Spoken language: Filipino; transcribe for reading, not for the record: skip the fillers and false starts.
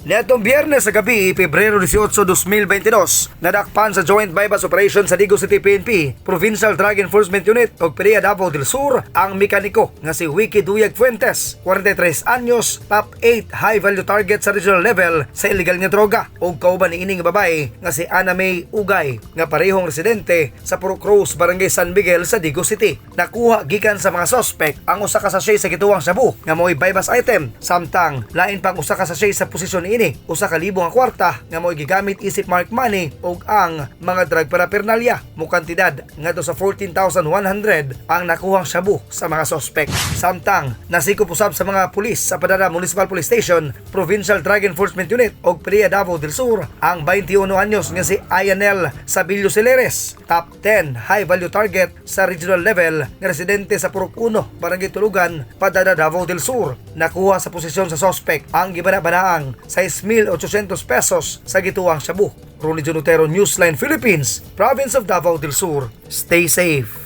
Niadtong Biyernes sa gabi, Pebrero 18, 2022, nadakpan sa Joint Bypass Operation sa Digo City PNP, Provincial Drug Enforcement Unit o PDEA Davao del Sur ang mekaniko nga si Wiki Duyag Fuentes, 43 anyos, top 8 high value target sa regional level sa illegal nga droga o kauban ni ining babae nga si Ana May Ugay nga parehong residente sa Puro Cruz, Barangay San Miguel sa Digo City. Nakuha gikan sa mga suspect ang usa ka sachet sa gituwang shabu nga mo'y bypass item, samtang lain pang usa ka sachet sa posisyon ini, usa ka libo nga kwarta nga mo'y gigamit isip mark money ug ang mga drug paraphernalia mo kantidad ngadto sa 14,100 ang nakuhang shabu sa mga suspect. Samtang nasikop usab sa mga pulis sa Padana Municipal Police Station, Provincial Drug Enforcement Unit o PDEA Davao del Sur ang 21 anyos nga si Ayanel Sabilio Celeres, top 10 high value target sa regional level nga residente sa Purok 1, Barangay Tulugan, Padana Davao del Sur. Nakuha sa posisyon sa suspect ang gibana-banaang 6,800 pesos sa gituwang shabu. Ronnie Junotero, Newsline Philippines, Province of Davao del Sur. Stay safe.